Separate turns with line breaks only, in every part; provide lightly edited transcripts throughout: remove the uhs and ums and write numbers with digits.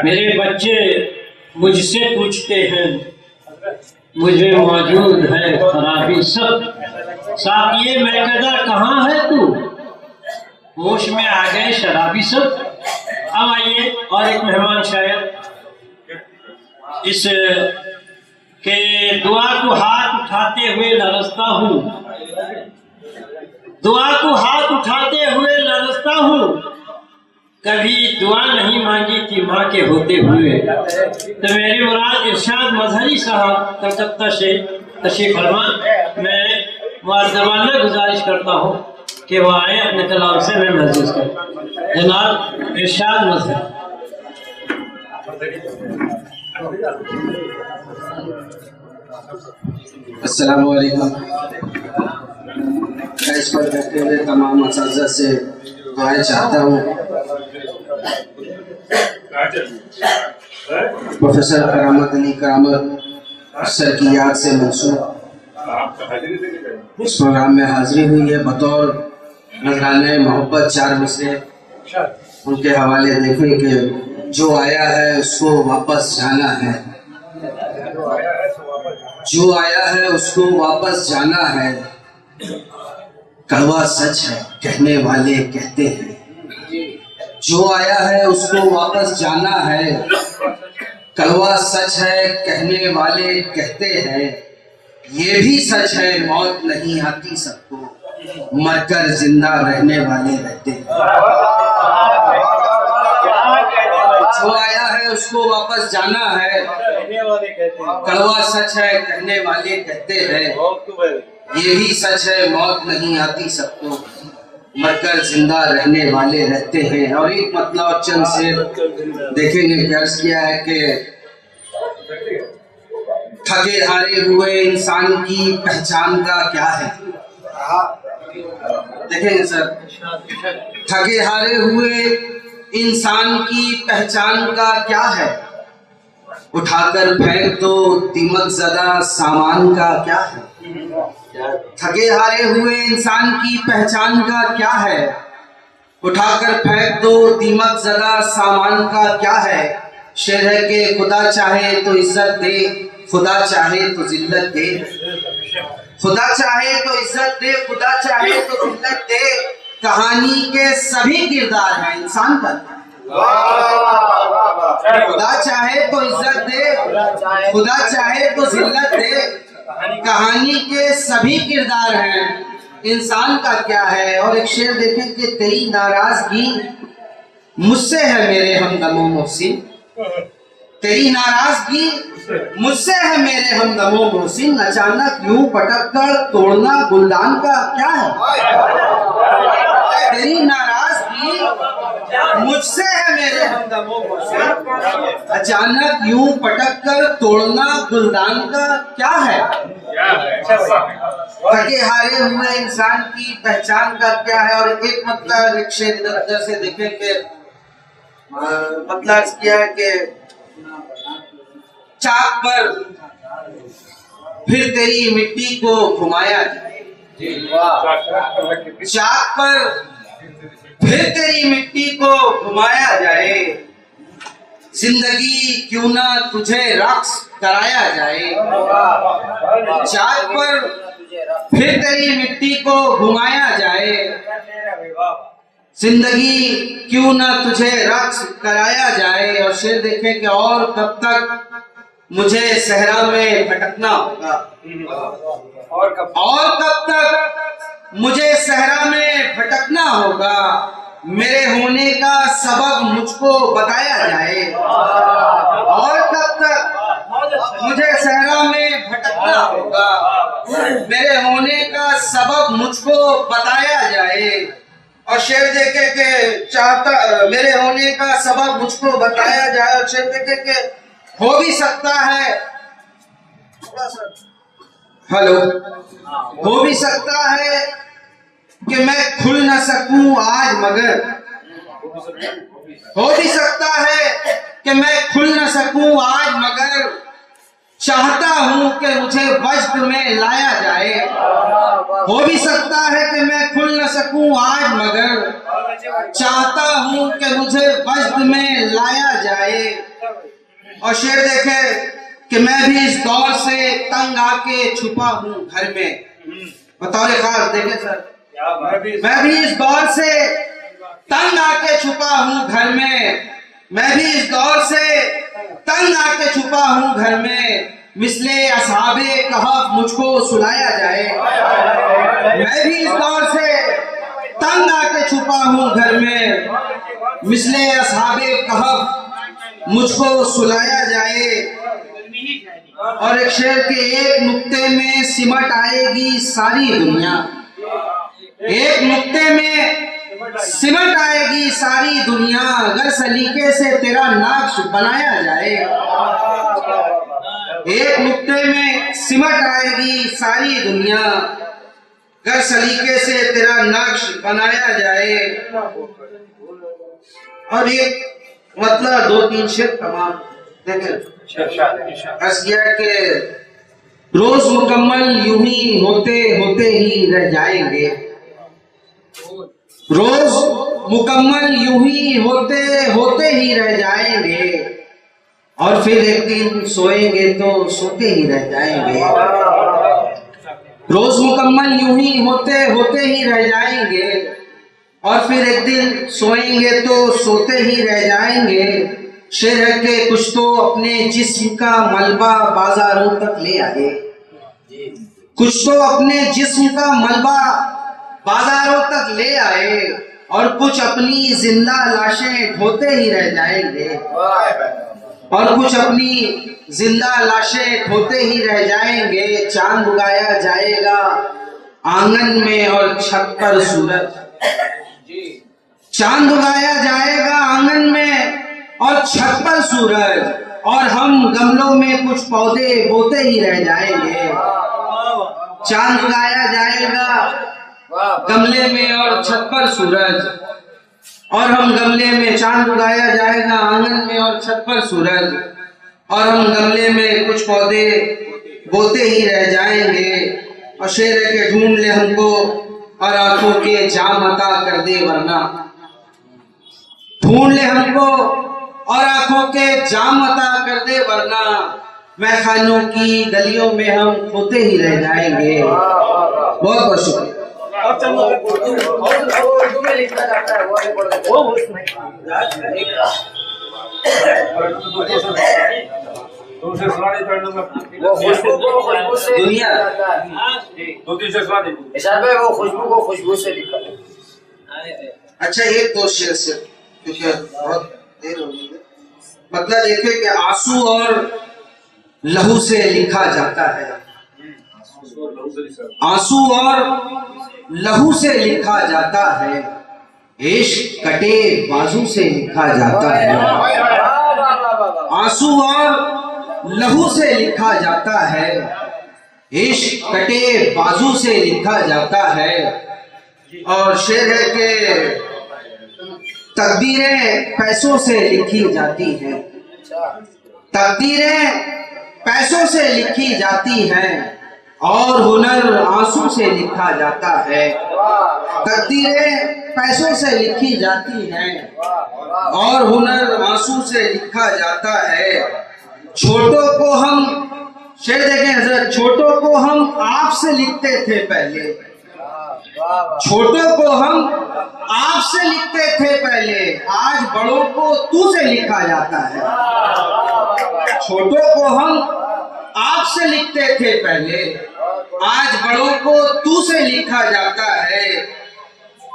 मेरे बच्चे मुझसे पूछते हैं, मुझे मौजूद है खराबी सब। साथ ये मैं कदा कहाँ है तू, होश में आ गए शराबी सब। अब आइए और एक मेहमान शायर इस के दुआ को हाथ उठाते हुए लरसता हूँ, दुआ को हाथ उठाते हुए लरसता हूँ। कभी दुआ नहीं मांगी थी माँ के होते हुए। तो मेरे मुराद इरशाद मजहरी साहब कलकत्ता से तशरीफ फरमा। मैं मुअज़्ज़ज़ाना गुजारिश करता हूँ कि वो आए अपने कलाम से मैं महसूस करूँ। जनाब इरशाद मजहरी।
अस्सलाम वालेकुम। मैं इस पर बैठे हुए तमाम असातिज़ा से दुआएं चाहता हूँ। प्रोफेसर करामत अली करामत सर की याद से मंसूब इस प्रोग्राम में हाजिरी हुई है। बतौर नजराने मोहब्बत 4 मिसरे उनके हवाले देखें कि जो आया है उसको वापस जाना है, जो आया है उसको वापस जाना है। कड़वा सच है कहने वाले कहते हैं, जो आया है उसको वापस जाना है। कड़वा सच है कहने वाले कहते हैं, ये भी सच है मौत नहीं आती सबको, मरकर जिंदा रहने वाले रहते हैं। जो आया है उसको वापस जाना है, कड़वा सच है कहने वाले कहते हैं, ये भी सच है मौत नहीं आती सबको, मरकर जिंदा रहने वाले रहते हैं। और एक मतलब चंद से देखेंगे कि अर्ज किया है कि थके हारे हुए इंसान की पहचान का क्या है। देखेंगे सर, थके हारे हुए इंसान की पहचान का क्या है, उठाकर फेंक दो दीमक ज़दा सामान का क्या है। थके हारे हुए इंसान की पहचान का क्या है, उठाकर फेंक दो दीमक ज़दा सामान का क्या है। शेर है कि खुदा चाहे तो इज्जत दे, खुदा चाहे तो जिल्लत दे। खुदा चाहे तो इज्जत दे, खुदा चाहे तो जिल्लत दे। कहानी के सभी किरदार हैं इंसान का। खुदा चाहे तो इज्जत दे, खुदा चाहे तो जिल्लत दे। कहानी के सभी किरदार हैं इंसान का क्या है। और एक शेर देखें कि तेरी नाराजगी मुझसे है मेरे हमदमो मोहसिन, तेरी नाराजगी मुझसे है मेरे हमदमो मोहसिन। अचानक यूं पटक कर तोड़ना गुलदान का क्या है। तेरी नाराजगी मुझसे है मेरे हमदमो मोहसिन, अचानक यूं पटक कर तोड़ना गुलदान का क्या है। थके हारे हुए इंसान की पहचान का क्या है। और एक मतलब एक शेर इधर से देखें कि मतलब क्या है कि चाक पर फिर तेरी मिट्टी को घुमाया जाए, चाक पर फिर तेरी मिट्टी को घुमाया जाए। जिंदगी क्यों ना तुझे रक्स कराया जाए, चाक पर फिर तेरी मिट्टी को घुमाया जाए। जिंदगी क्यों ना तुझे रक्स कराया जाए। और शेर देखें कि और कब तक मुझे सहरा में भटकना होगा, और कब तक मुझे सहरा में भटकना होगा। मेरे होने का सबब मुझको बताया जाए, और कब तक मुझे सहरा में भटकना होगा। मेरे होने का सबब मुझको बताया जाए। और शेर देखे के चाहता मेरे होने का सबब मुझको बताया जाए। और शेर देखे के हो भी सकता है, हेलो, हो भी सकता है कि मैं खुल न सकूं आज, मगर हो भी सकता है कि मैं खुल न सकूं आज, मगर चाहता हूं कि मुझे वजद में लाया जाए। हो भी सकता है कि मैं खुल न सकूं आज, मगर चाहता हूं कि मुझे वजद में लाया जाए। जाए और शेर देखे कि मैं भी इस दौर से तंग आके छुपा हूँ घर में। बतौर खास देखे सर, मैं भी इस दौर से तंग आके छुपा हूँ घर में, मैं भी इस दौर से तंग आके छुपा हूँ घर में, मिसले असहाबे कहफ मुझको सुलाया जाए। मैं भी इस दौर से तंग आके छुपा हूँ घर में, मिसले असहाबे कहफ मुझको सुलाया जाए। और एक शेर के एक नुक्ते में सिमट आएगी सारी दुनिया, एक नुक्ते में सिमट आएगी सारी दुनिया, अगर सलीके से तेरा नाक्श बनाया जाए। एक नुक्ते में सिमट आएगी सारी दुनिया, अगर सलीके से तेरा नक्श बनाया जाए। और ये मतलब 2-3 शेर तमाम देखें। के रोज मुकम्मल यूं ही होते होते ही रह जाएंगे, रोज मुकम्मल यूं ही होते होते ही रह जाएंगे, और फिर एक दिन सोएंगे तो सोते ही रह जाएंगे। रोज मुकम्मल यूं ही होते होते ही रह जाएंगे, और फिर एक दिन सोएंगे तो सोते ही रह जाएंगे। शेर है कि कुछ तो अपने जिस्म का मलबा बाजारों तक ले आए, कुछ तो अपने जिस्म का मलबा बाजारों तक ले आए, और कुछ अपनी जिंदा लाशें ढोते ही रह जाएंगे, और कुछ अपनी जिंदा लाशें ढोते ही रह जाएंगे। चांद उगाया जाएगा आंगन में और छत पर सूरज, चांद उगाया जाएगा आंगन में और छत पर सूरज, और हम गमलों में कुछ पौधे बोते ही रह जाएंगे। चांद उगाया जाएगा गमले में और छत पर सूरज, और हम गमले में, चांद उगाया जाएगा आंगन में और छत पर सूरज, और हम गमले में कुछ पौधे बोते ही रह जाएंगे। और शेर है के ढूंढ ले हमको और आंखों के जाम अता कर दे वरना, ढूंढ ले हमको और आंखों के जाम अता कर दे वरना, मैखानों की गलियों में हम खोते ही रह जाएंगे। बहुत बहुत शुक्रिया। दुनिया
2-3 शेर सुना दे।
वो खुशबू को खुशबू से लिखा।
अच्छा, 1-2 शेर से, क्योंकि बहुत देर हो गई है। मतलब देखे कि आंसू और लहू से लिखा जाता है, आंसू और लहू से लिखा जाता है, इश्क कटे बाजू से लिखा जाता है, आंसू और लहू से लिखा जाता है, इश्क कटे बाजू से लिखा जाता है। और शेर है कि तकदीरें पैसों से लिखी जाती हैं, तकदीरें पैसों से लिखी जाती हैं, और हुनर आंसू से लिखा जाता है। तकदीरें पैसों से लिखी जाती हैं, और हुनर आंसू से लिखा जाता है। छोटों को हम, शेर देखें हजरत, छोटों को हम आप से लिखते थे पहले, छोटों को हम आप से लिखते थे पहले, आज बड़ों को तू से लिखा जाता है। छोटों को हम आप से लिखते थे पहले, आज बड़ों को तू से लिखा जाता है।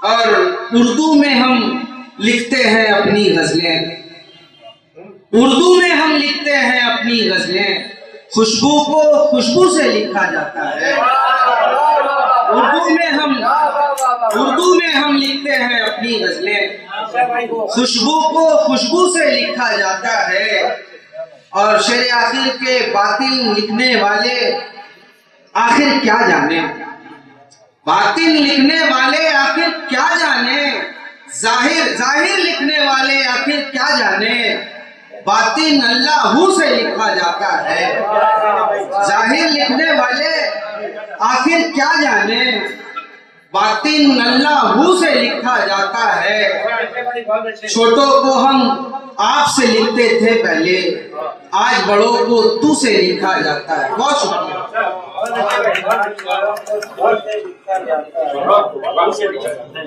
और उर्दू में हम लिखते हैं अपनी गजलें, उर्दू में हम लिखते हैं अपनी गजलें, खुशबू को खुशबू से लिखा जाता है। उर्दू में हम लिखते हैं अपनी गजलें, खुशबू को खुशबू से लिखा जाता है। और शेर आखिर के बातिल लिखने वाले आखिर क्या जाने, बातिल लिखने वाले आखिर क्या जाने, जाहिर लिखने वाले आखिर क्या जाने, बातिन अल्लाह से लिखा जाता है। जाहिर लिखने वाले आखिर क्या जाने, बातिन अल्लाह से लिखा जाता है। छोटों को हम आप से लिखते थे पहले, आज बड़ों को तू से लिखा जाता है। बहुत शुक्रिया।